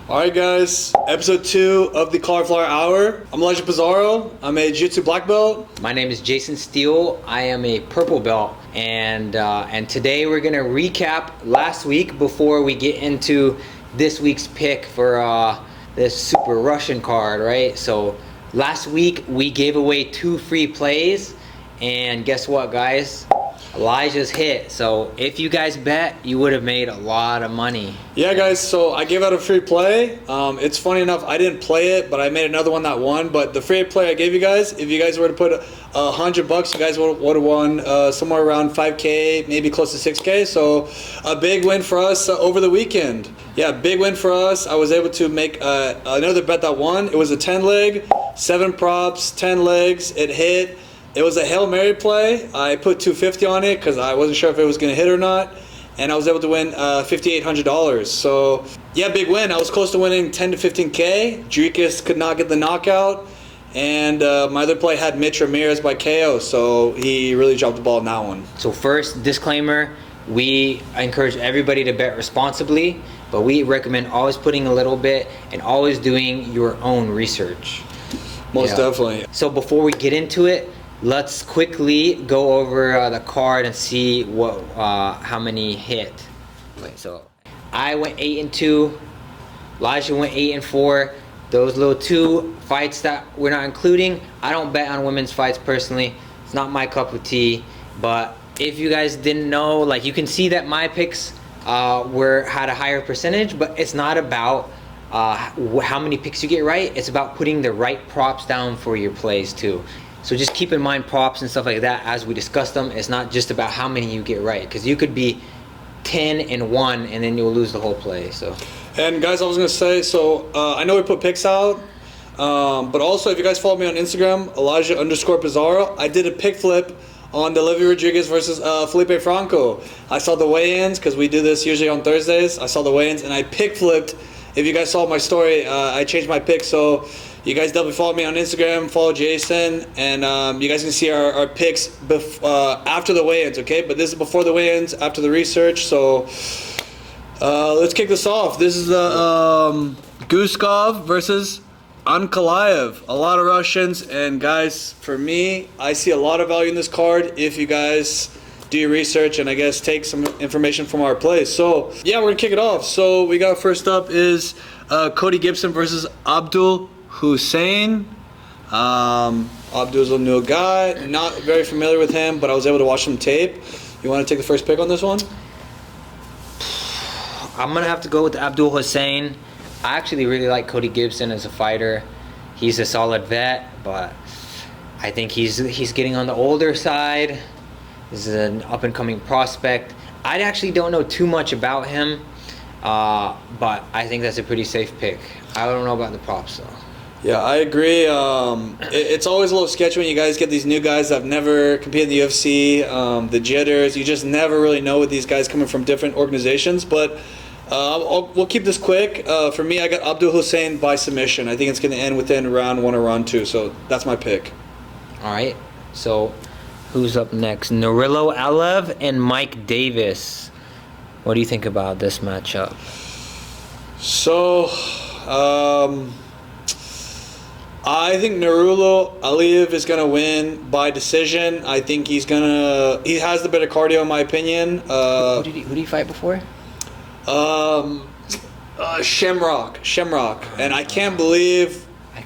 Alright guys, episode 2 of the Cauliflower Hour. I'm Elijah Pizarro. I'm a Jiu-Jitsu black belt. My name is Jason Steele. I am a purple belt, and today we're gonna recap last week before we get into this week's pick for this Super Russian card, right? So last week we gave away 2 free plays, and guess what, guys? Elijah's hit. So if you guys bet, you would have made a lot of money. Yeah guys, so I gave out a free play. It's funny enough, I didn't play it, but I made another one that won. But the free play I gave you guys, if you guys were to put $100, you guys would have won somewhere around 5K, maybe close to 6K. So a big win for us over the weekend. Yeah, big win for us. I was able to make another bet that won. It was a 10 leg, 7 props, 10 legs. It hit. It was a Hail Mary play. I put $250 on it because I wasn't sure if it was going to hit or not. And I was able to win $5,800. So, yeah, big win. I was close to winning 10 to 15K. Dricus could not get the knockout. And my other play had Mitch Ramirez by KO. So he really dropped the ball in that one. So first, disclaimer, we encourage everybody to bet responsibly. But we recommend always putting a little bit and always doing your own research. Most definitely. So before we get into it, let's quickly go over the card and see what how many hit. Okay, so I went 8-2. Elijah went 8-4. Those little 2 fights that we're not including, I don't bet on women's fights personally. It's not my cup of tea. But if you guys didn't know, like, you can see that my picks had a higher percentage, but it's not about how many picks you get right. It's about putting the right props down for your plays too. So just keep in mind props and stuff like that as we discuss them. It's not just about how many you get right, because you could be 10-1 and then you'll lose the whole play. So. And guys, I was gonna say, so I know we put picks out, but also if you guys follow me on Instagram, Elijah_Pizarro, I did a pick flip on the Levy Rodriguez versus Felipe Franco. I saw the weigh-ins because we do this usually on Thursdays. I saw the weigh-ins and I pick flipped. If you guys saw my story, I changed my pick. So you guys definitely follow me on Instagram, follow Jason, and you guys can see our picks after the weigh-ins, okay? But this is before the weigh-ins, after the research. So let's kick this off. This is the Guskov versus Ankalaev. A lot of Russians, and guys, for me, I see a lot of value in this card if you guys do your research and I guess take some information from our plays. So yeah, we're gonna kick it off. So we got first up is Cody Gibson versus Abdul Hussein. Abdul's a new guy, not very familiar with him, but I was able to watch some tape. You want to take the first pick on this one? I'm gonna have to go with Abdul Hussein. I actually really like Cody Gibson as a fighter. He's a solid vet, but I think he's getting on the older side. This is an up-and-coming prospect. I actually don't know too much about him, but I think that's a pretty safe pick. I don't know about the props though. Yeah, I agree. It's always a little sketchy when you guys get these new guys that have never competed in the UFC, the jitters. You just never really know with these guys coming from different organizations. But we'll keep this quick. For me, I got Abdul Hussein by submission. I think it's going to end within round 1 or round 2. So that's my pick. All right. So who's up next? Nurillo Alev and Mike Davis. What do you think about this matchup? So, I think Nurillo Alev is gonna win by decision. I think he has the better cardio in my opinion. Who did he fight before? Shamrock, and I can't believe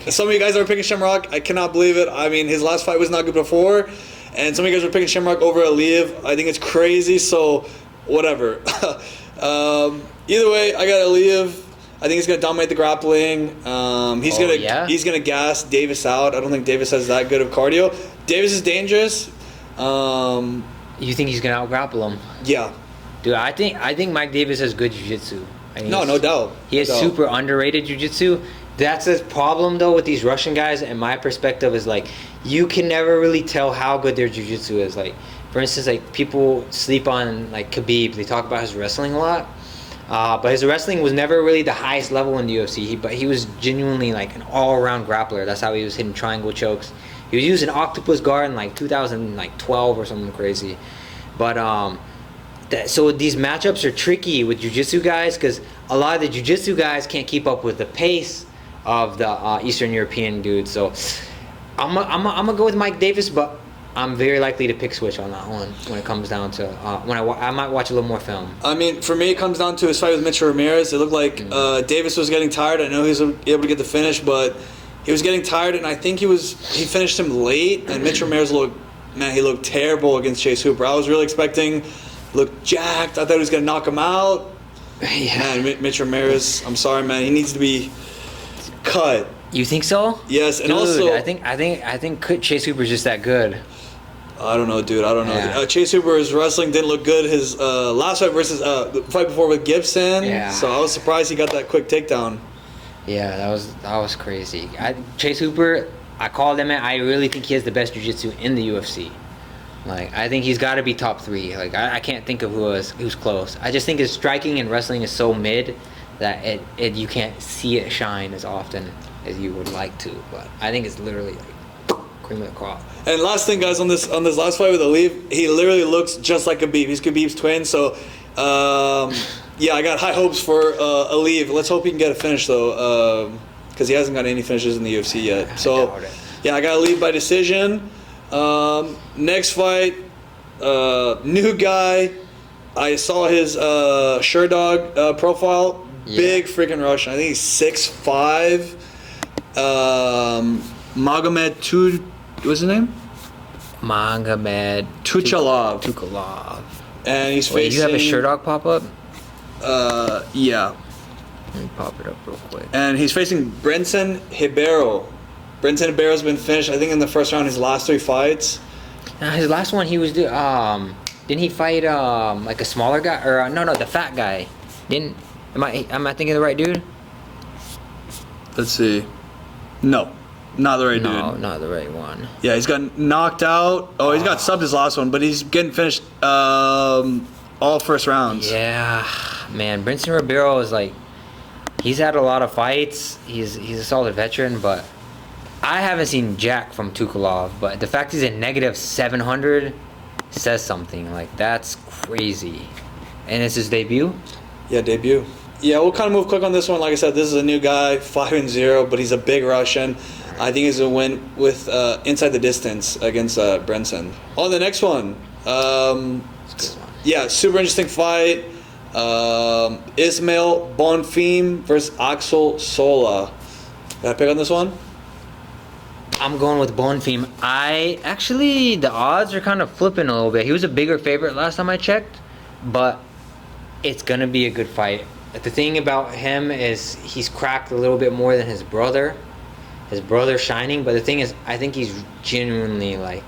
some of you guys are picking Shamrock. I cannot believe it. I mean, his last fight was not good before, and some of you guys are picking Shamrock over Alev. I think it's crazy. So, whatever. Either way, I got Alev. I think he's gonna dominate the grappling. He's gonna gas Davis out. I don't think Davis has that good of cardio. Davis is dangerous. You think he's gonna out-grapple him? Yeah. Dude, I think Mike Davis has good jiu-jitsu. No doubt. He has super underrated jiu-jitsu. That's the problem though with these Russian guys, and my perspective is like, you can never really tell how good their jiu-jitsu is. Like, for instance, like, people sleep on like Khabib. They talk about his wrestling a lot. But his wrestling was never really the highest level in the UFC. But he was genuinely like an all-around grappler. That's how he was hitting triangle chokes. He was using octopus guard in like 2012 or something crazy. But so these matchups are tricky with jiu-jitsu guys because a lot of the jiu-jitsu guys can't keep up with the pace of the Eastern European dudes. So I'm gonna go with Mike Davis, but I'm very likely to pick switch on that one when it comes down to when I might watch a little more film. I mean, for me, it comes down to his fight with Mitchell Ramirez. It looked like Davis was getting tired. I know he was able to get the finish, but he was getting tired, and I think he finished him late. And Mitchell Ramirez he looked terrible against Chase Hooper. I was really expecting, looked jacked. I thought he was gonna knock him out. Yeah. Man, Mitch Ramirez, I'm sorry, man. He needs to be cut. You think so? Yes, and Dude, also I think Chase Hooper's just that good. I don't know, dude. I don't know. Yeah. Chase Hooper's wrestling didn't look good. His last fight versus the fight before with Gibson. Yeah. So I was surprised he got that quick takedown. Yeah, that was crazy. Chase Hooper, I called him. I really think he has the best jiu-jitsu in the UFC. Like, I think he's got to be top 3. Like, I can't think of who's close. I just think his striking and wrestling is so mid that you can't see it shine as often as you would like to. But I think it's literally like cream of the crop. And last thing, guys, on this last fight with Aliv, he literally looks just like Khabib. He's Khabib's twin. So, yeah, I got high hopes for Aliv. Let's hope he can get a finish though, because he hasn't got any finishes in the UFC yet. So, yeah, I got Aliv by decision. Next fight, new guy. I saw his Sherdog profile. Yeah. Big freaking Russian. I think he's 6'5". Magomed what's his name? Magomed Tuchalov. And he's Wait, facing. you have a Sherdog pop up? Yeah. Let me pop it up real quick. And he's facing Brenton Ribeiro. Brenton Ribeiro's been finished, I think, in the first round. His last 3 fights. Now, his last one, he was didn't he fight like a smaller guy or no, the fat guy? Am I thinking of the right dude? Let's see. No, not the right dude. No, not the right one. Yeah, he's got knocked out. Oh, he's got subbed his last one, but he's getting finished all first rounds. Yeah, man, Brenton Ribeiro is like, he's had a lot of fights. He's a solid veteran, but I haven't seen jack from Tuchalov. But the fact he's a negative 700 says something. Like, that's crazy. And it's his debut? Yeah, debut. Yeah, we'll kind of move quick on this one. Like I said, this is a new guy, 5-0, but he's a big Russian. I think he's a win with inside the distance against Brenton. On the next one, yeah, super interesting fight. Ismail Bonfim versus Axel Sola. Got a pick on this one? I'm going with Bonfim. The odds are kind of flipping a little bit. He was a bigger favorite last time I checked, but it's gonna be a good fight. The thing about him is he's cracked a little bit more than his brother. His brother's shining, but the thing is, I think he's genuinely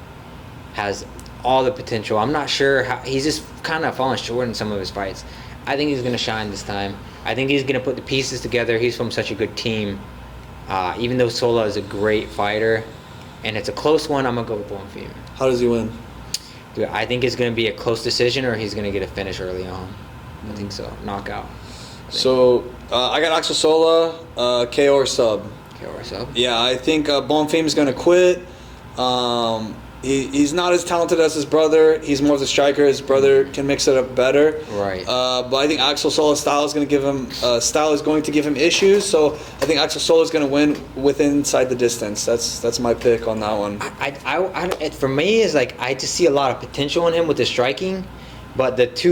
has all the potential. I'm not sure how he's just kind of fallen short in some of his fights. I think he's gonna shine this time. I think he's gonna put the pieces together. He's from such a good team. Even though Sola is a great fighter, and it's a close one, I'm gonna go with Bonfim. How does he win? Dude, I think it's gonna be a close decision, or he's gonna get a finish early on. I think so, knockout. So I got Axel Sola, KO or sub. KO or sub. Yeah, I think Bonfim is gonna quit. He's not as talented as his brother. He's more of the striker. His brother can mix it up better. Right. But I think Axel Sola's style is going to give him issues. So I think Axel Sola is going to win inside the distance. That's my pick on that one. For me, is like I just see a lot of potential in him with his striking, but like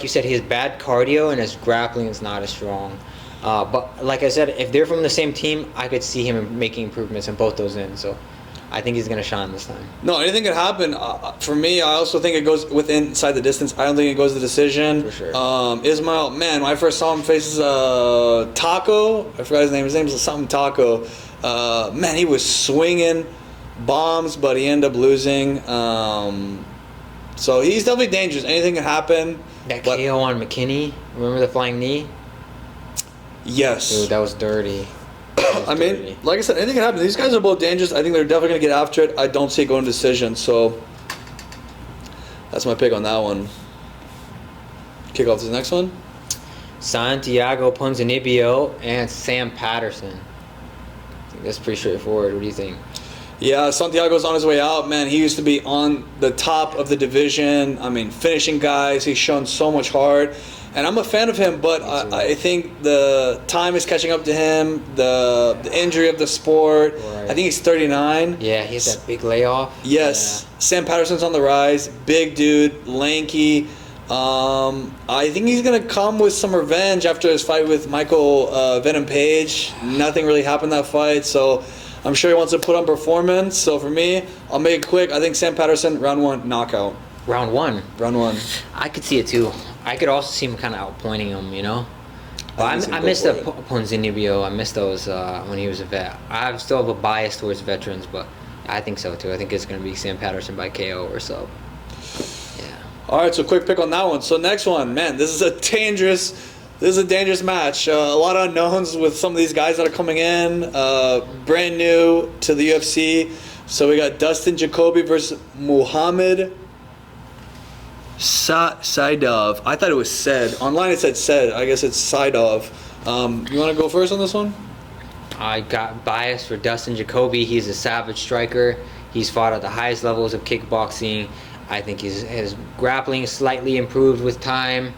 you said, he has bad cardio and his grappling is not as strong. But like I said, if they're from the same team, I could see him making improvements in both those ends. So I think he's going to shine this time. No, anything could happen. For me, I also think it goes inside the distance. I don't think it goes to decision. For sure. Ismail, man, when I first saw him faces Taco, I forgot his name. His name was something Taco. Man, he was swinging bombs, but he ended up losing. So he's definitely dangerous. Anything can happen. That KO on McKinney, remember the flying knee? Yes. Dude, that was dirty. I mean, like I said, anything can happen. These guys are both dangerous. I think they're definitely going to get after it. I don't see it going to decision. So that's my pick on that one. Kick off to the next one. Santiago Ponzinibbio and Sam Patterson. I think that's pretty straightforward. What do you think? Yeah, Santiago's on his way out, man. He used to be on the top of the division. I mean, finishing guys. He's shown so much heart. and I'm a fan of him, but I think the time is catching up to him. The injury of the sport. Right. I think he's 39. Yeah, he has that big layoff. Yes, Sam Patterson's on the rise. Big dude, lanky. I think he's gonna come with some revenge after his fight with Michael Venom Page. Nothing really happened that fight, so I'm sure he wants to put on performance. So for me, I'll make it quick. I think Sam Patterson, round 1, knockout. Round 1. Round 1. I could see it too. I could also see him kind of outpointing him, you know. But I missed the Ponzinibbio. I missed those when he was a vet. I still have a bias towards veterans, but I think so too. I think it's going to be Sam Patterson by KO or so. Yeah. All right, so quick pick on that one. So next one, man, this is a dangerous match. A lot of unknowns with some of these guys that are coming in, brand new to the UFC. So we got Dustin Jacoby versus Muhammad Saidov. I thought it was said. Online it said said. I guess it's Saidov. You want to go first on this one? I got bias for Dustin Jacoby. He's a savage striker. He's fought at the highest levels of kickboxing. I think his grappling is slightly improved with time.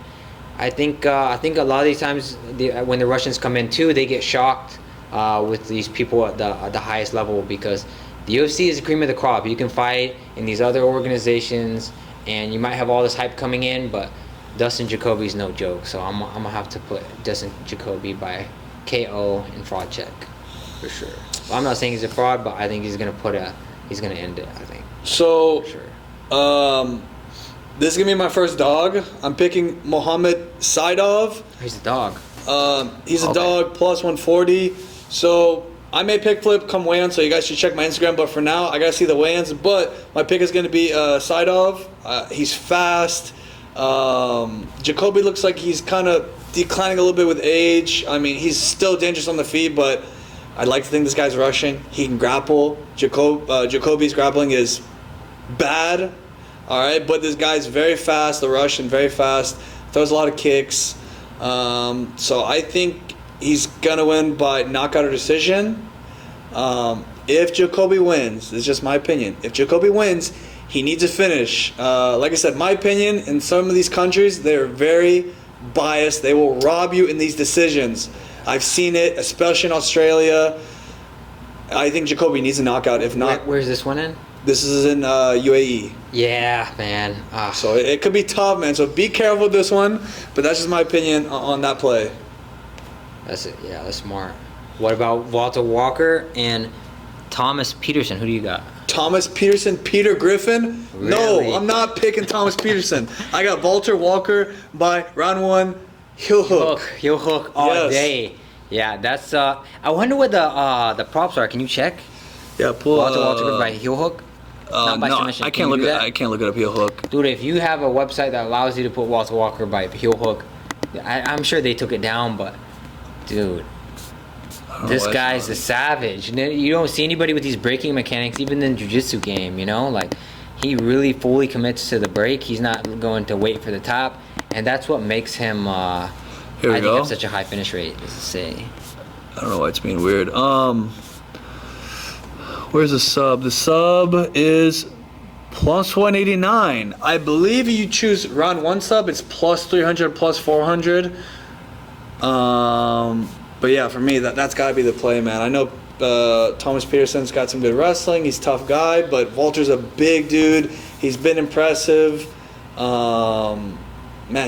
I think a lot of these times when the Russians come in too, they get shocked with these people at the highest level, because the UFC is the cream of the crop. You can fight in these other organizations, and you might have all this hype coming in, but Dustin Jacoby's no joke. So I'm gonna have to put Dustin Jacoby by KO in fraud check for sure. Well, I'm not saying he's a fraud, but I think he's gonna end it. I think. So, for sure. This is gonna be my first dog. I'm picking Mohammed Saidov. He's a dog. He's a dog plus 140. So I may pick flip come weigh-in, so you guys should check my Instagram. But for now, I gotta see the weigh-ins. But my pick is gonna be Saidov. He's fast. Jacoby looks like he's kind of declining a little bit with age. I mean, he's still dangerous on the feet, but I'd like to think this guy's Russian. He can grapple. Jacoby's grappling is bad. All right, but this guy's very fast. The Russian, very fast. Throws a lot of kicks. So I think he's gonna win by knockout or decision. If Jacoby wins, it's just my opinion. If Jacoby wins, he needs a finish. Like I said, my opinion, in some of these countries, they're very biased. They will rob you in these decisions. I've seen it, especially in Australia. I think Jacoby needs a knockout. If not, where's this one in? This is in UAE. Yeah, man. So it could be tough, man. So be careful with this one. But that's just my opinion on that play. That's it. Yeah, that's smart. What about Walter Walker and Thomas Peterson? Who do you got? Thomas Peterson, Peter Griffin? Really? No, I'm not picking Thomas Peterson. I got Walter Walker by round 1, heel hook. Heel hook all day. Yeah, that's. I wonder what the props are. Can you check? Yeah, pull Walter by heel hook. Not by no, submission. I can't look at. I can't look at a heel hook. Dude, if you have a website that allows you to put Walter Walker by heel hook, I'm sure they took it down. But, dude, this guy's a savage. You don't see anybody with these breaking mechanics, even in the jiu-jitsu game. You know, like he really fully commits to the break. He's not going to wait for the top, and that's what makes him. I think have such a high finish rate. Is to say. I don't know why it's being weird. Where's the sub? The sub is plus 189. I believe you choose round 1 sub, it's plus 300, plus 400. But yeah, for me, that's got to be the play, man. I know Thomas Peterson's got some good wrestling. He's a tough guy, but Walter's a big dude. He's been impressive. Man,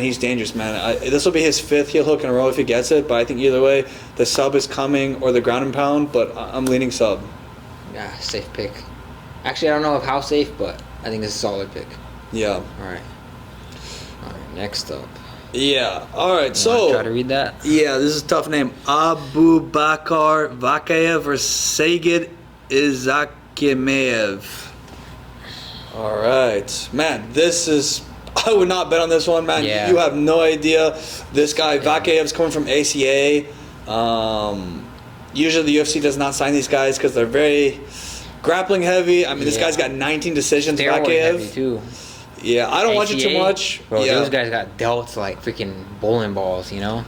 he's dangerous, man. This will be his 5th heel hook in a row if he gets it, but I think either way, the sub is coming or the ground and pound, but I'm leaning sub. Yeah, safe pick. Actually, I don't know how safe, but I think it's a solid pick. Yeah. All right, next up. Yeah. All right. So try to read that. Yeah, this is a tough name. Abu Bakar Vakayev versus Sagid Izakimev. All right, man. This is. I would not bet on this one, man. Yeah. You have no idea. This guy Vakayev's coming from ACA. Usually the UFC does not sign these guys because they're very grappling heavy. I mean, this guy's got 19 decisions. Steroid heavy too. Yeah, I don't watch it too much. Bro, those guys got dealt like freaking bowling balls, you know?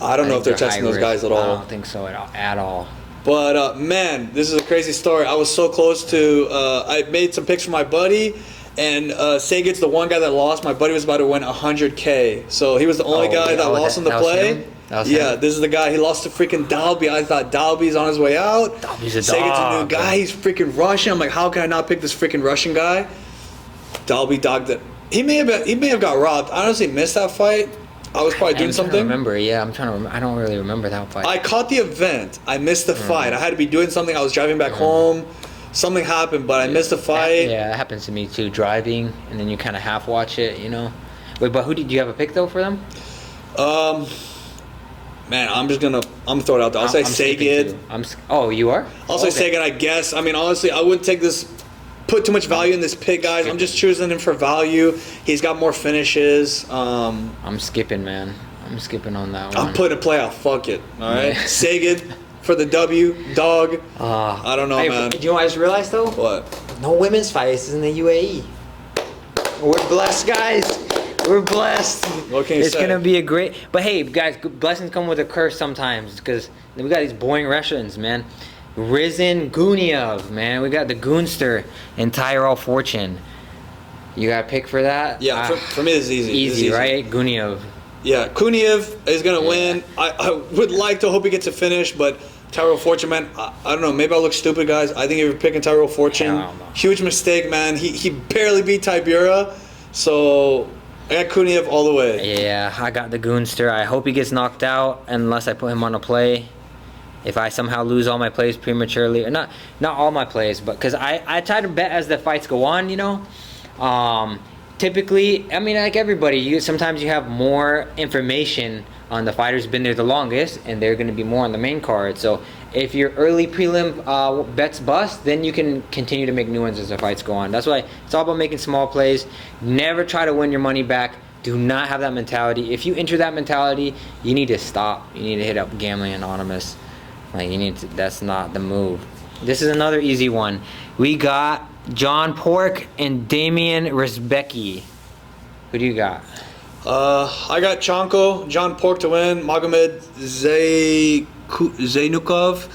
I don't know if they're testing those guys at all. I don't think so at all. But, man, this is a crazy story. I was so close to... I made some picks for my buddy, And Sagan's the one guy that lost. My buddy was about to win 100K. So he was the only guy that lost on the play. Yeah, this is the guy. He lost to freaking Dalby. I thought Dalby's on his way out. Dalby's a Sagan's dog. a new guy. He's freaking Russian. I'm like, how can I not pick this freaking Russian guy? Dalby dogged it. He may have got robbed. I honestly missed that fight. I was probably doing something. I'm trying to remember. I don't really remember that fight. I caught the event. I missed the fight. I had to be doing something. I was driving back home. Something happened, but I missed the fight. Yeah, it happens to me too. Driving, and then you kind of half watch it, you know. Wait, but who did you have a pick though for them? Man, I'm gonna throw it out there. I'll say Sagan. Oh, you are? I'll say Sagan, I guess. I mean, honestly, I wouldn't put too much value in this pick, guys. I'm just choosing him for value. He's got more finishes. I'm skipping, man. I'm skipping on that one. I'm putting a play out. Fuck it. All right, Sagan for the W, dog. I don't know, man. Do you know what I just realized though? What? No women's fights in the UAE. We're blessed, guys. We're blessed. What can you it's say? gonna be a great. But hey, guys, blessings come with a curse sometimes because we got these boring Russians, man. Rizin Guniev, man. We got the Goonster and Tyrell Fortune. You got a pick for that? Yeah, for me, this is easy. Easy, right? Guniev. Yeah, Kuniev is gonna win. I would like to hope he gets a finish, but Tyrell Fortune, man, I don't know. Maybe I look stupid, guys. I think if you're picking Tyrell Fortune, huge mistake, man. He barely beat Tibura, so I got Kuniev all the way. Yeah, I got the Goonster. I hope he gets knocked out unless I put him on a play. If I somehow lose all my plays prematurely, or not all my plays, but because I try to bet as the fights go on, you know. Typically, I mean, like everybody, sometimes you have more information on the fighter who's been there the longest, and they're going to be more on the main card. So if your early prelim bets bust, then you can continue to make new ones as the fights go on. That's why it's all about making small plays. Never try to win your money back. Do not have that mentality. If you enter that mentality, you need to stop. You need to hit up Gambling Anonymous. Like, you need to. That's not the move. This is another easy one. We got John Pork and Damian Rizbecki. Who do you got? I got John Pork to win. Magomed Zainukov.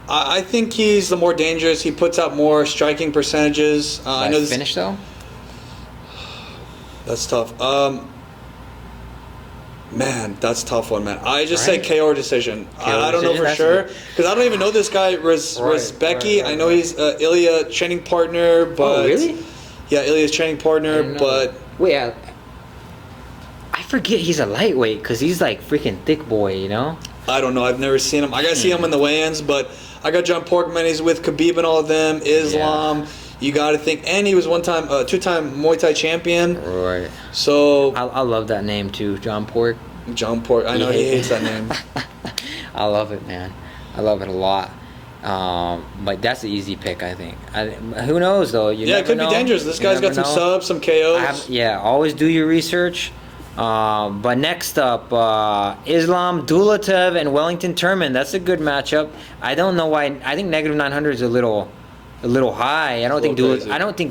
I think he's the more dangerous. He puts out more striking percentages. I know this finish though. That's tough. Man, that's a tough one, man. I just say KO or decision. I don't know for sure because I don't even know this guy Rizbecki. I know he's Ilya training partner, but really? Yeah, Ilya's training partner, but wait, I forget he's a lightweight because he's like freaking thick boy, you know. I don't know. I've never seen him. I gotta see him in the weigh-ins, but I got John Porkman. He's with Khabib and all of them. Islam. Yeah. You got to think, and he was two-time Muay Thai champion. Right. So I love that name too, John Pork. John Pork. I know he hates that name. I love it, man. I love it a lot. But that's an easy pick, I think. Who knows though? It could be dangerous. This guy's got some subs, some KOs. Always do your research. But next up, Islam Dulatev and Wellington Turman. That's a good matchup. I don't know why. I think negative 900 is a little high. I don't think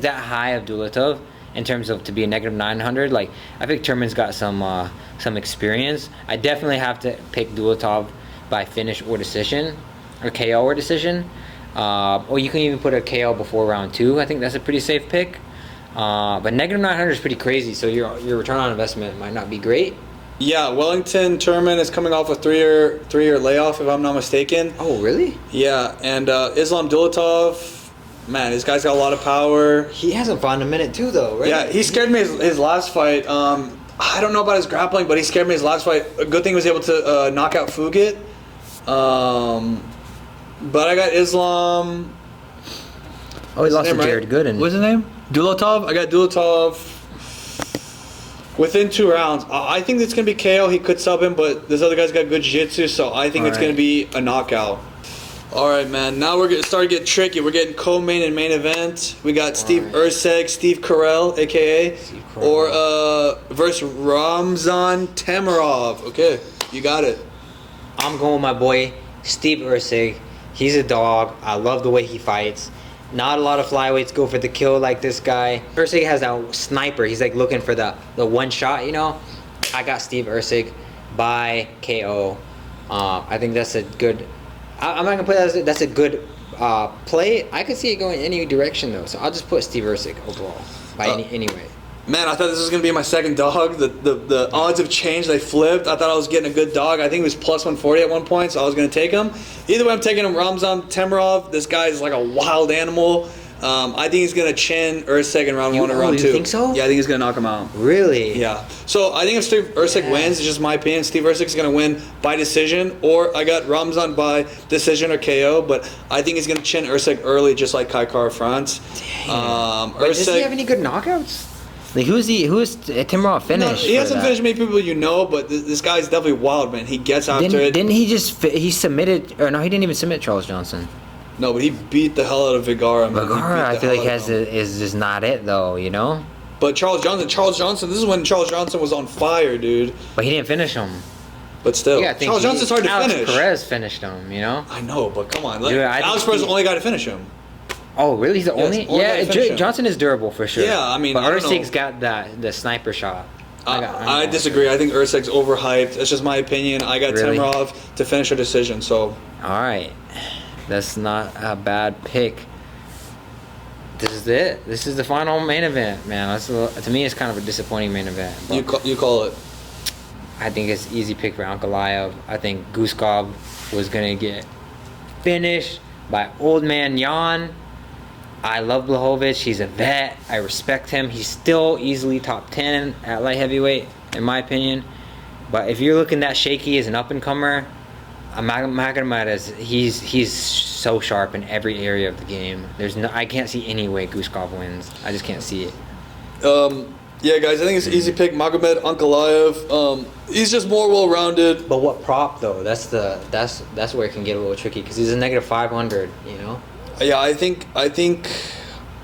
that high of Dulatev in terms of to be a negative 900. Like, I think Turman's got some experience. I definitely have to pick Dulatev by finish or decision, or KO or decision. Or you can even put a KO before round 2. I think that's a pretty safe pick. But negative 900 is pretty crazy, so your return on investment might not be great. Yeah, Wellington Turman is coming off a three-year layoff, if I'm not mistaken. Oh, really? Yeah, and Islam Dulatev, man, this guy's got a lot of power. He hasn't found a minute too, though, right? Yeah, he scared me his last fight. I don't know about his grappling, but he scared me his last fight. A good thing he was able to knock out Fugit. But I got Islam. Oh, he lost to Jared Gooden. What's his name? Dulatev. I got Dulatev within 2 rounds. I think it's going to be KO. He could sub him, but this other guy's got good jiu-jitsu, so I think it's going to be a knockout. All right, man. Now we're starting to get tricky. We're getting co-main and main event. We got Steve Erceg, Steve Carell, a.k.a. or versus Ramzan Tamarov. Okay, you got it. I'm going with my boy, Steve Erceg. He's a dog. I love the way he fights. Not a lot of flyweights go for the kill like this guy. Erceg has that sniper. He's like looking for the one shot, you know. I got Steve Erceg by KO. I think that's a good. I'm not gonna put that. That's a good play, I could see it going any direction though. So I'll just put Steve Erceg overall by anyway. Man, I thought this was going to be my second dog. The odds have changed. They flipped. I thought I was getting a good dog. I think he was plus 140 at one point, so I was going to take him. Either way, I'm taking him Ramzan Temirov. This guy is like a wild animal. I think he's going to chin Erceg in round 1 or round 2. You think so? Yeah, I think he's going to knock him out. Really? Yeah. So I think if Steve Erceg wins, it's just my opinion, Steve Erceg is going to win by decision, or I got Ramzan by decision or KO, but I think he's going to chin Erceg early, just like Kai Kara France. Does he have any good knockouts? Like who's Timirov finished? No, he hasn't finished many people you know, but this guy's definitely wild, man. He gets after it. Didn't he just he submitted? Or no, he didn't even submit Charles Johnson. No, but he beat the hell out of Vigara. Vigara, I feel like is just not it though, you know. But Charles Johnson. This is when Charles Johnson was on fire, dude. But he didn't finish him. But still, Charles Johnson's hard to finish. Alex Perez finished him, you know. I know, but come on, Dude, Alex Perez is the only guy to finish him. Oh, really? He's the only? Yeah, Johnson is durable for sure. Yeah, I mean, but Erceg's got the sniper shot. I disagree. I think Erceg's overhyped. It's just my opinion. I got Timirov to finish a decision. So. All right, that's not a bad pick. This is it. This is the final main event, man. To me, it's kind of a disappointing main event. You call it. I think it's easy pick for Ankalaev. I think Guskov was gonna get finished by old man Jan. I love Blachowicz. He's a vet. I respect him. He's still easily top 10 at light heavyweight, in my opinion. But if you're looking that shaky as an up-and-comer, Magomedov, he's so sharp in every area of the game. I can't see any way Guskov wins. I just can't see it. Yeah, guys, I think it's an easy pick. Magomed Ankalaev. He's just more well-rounded. But what prop though? That's where it can get a little tricky because he's a negative 500. You know. Yeah, I think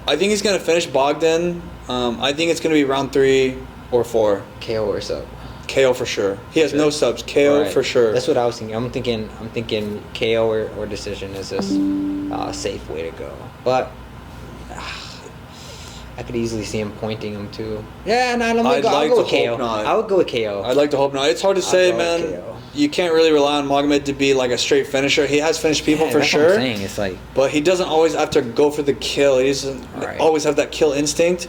he's gonna finish Bogdan. I think it's gonna be round 3 or 4. KO or sub. KO for sure. He has no subs. KO for sure. That's what I was thinking. I'm thinking KO or decision is this safe way to go. But I could easily see him pointing him too. Yeah, and I'll go with KO. I would go with KO. I'd like to hope not. It's hard to say, man. You can't really rely on Magomed to be like a straight finisher. He has finished people for sure. What I'm saying. It's like, but he doesn't always have to go for the kill. He doesn't always have that kill instinct.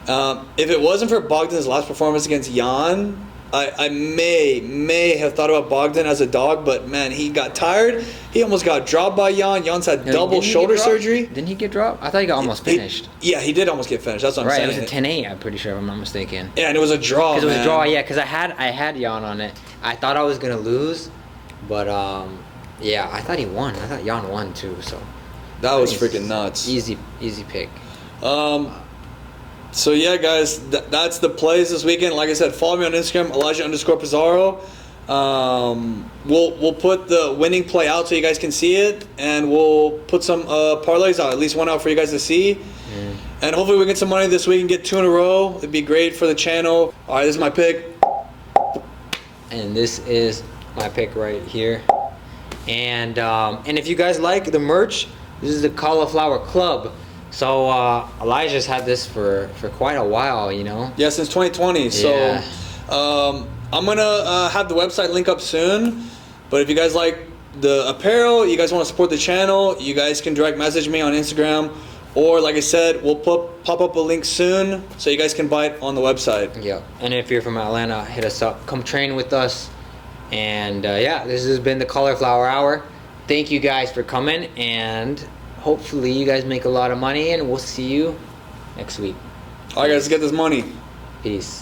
If it wasn't for Bogdan's last performance against Jan, I may have thought about Bogdan as a dog, but man, he got tired. He almost got dropped by Jan. Jan's had double shoulder surgery. Didn't he get dropped? I thought he got almost finished. He did almost get finished. That's what I'm saying. Right, it was a 10-8, I'm pretty sure, if I'm not mistaken. Yeah, and it was a draw, Because it was a draw, yeah, because I had Jan on it. I thought I was going to lose, but yeah, I thought he won. I thought Jan won too, so. That was freaking nuts. Easy pick. So yeah, guys, that's the plays this weekend. Like I said, follow me on Instagram, Elijah_Pizarro. We'll put the winning play out so you guys can see it, and we'll put some parlays out, at least one out for you guys to see. And hopefully we get some money this week and get 2 in a row. It'd be great for the channel. All right, this is my pick. And this is my pick right here. And if you guys like the merch, this is the Cauliflower Club. So Elijah's had this for quite a while, you know. Yeah, since 2020. Yeah. So I'm gonna have the website link up soon. But if you guys like the apparel, you guys want to support the channel, you guys can direct message me on Instagram, or like I said, we'll pop up a link soon so you guys can buy it on the website. Yeah. And if you're from Atlanta, hit us up. Come train with us. And yeah, this has been the Cauliflower Hour. Thank you guys for coming, and hopefully you guys make a lot of money, and we'll see you next week. All right, guys, let's get this money. Peace.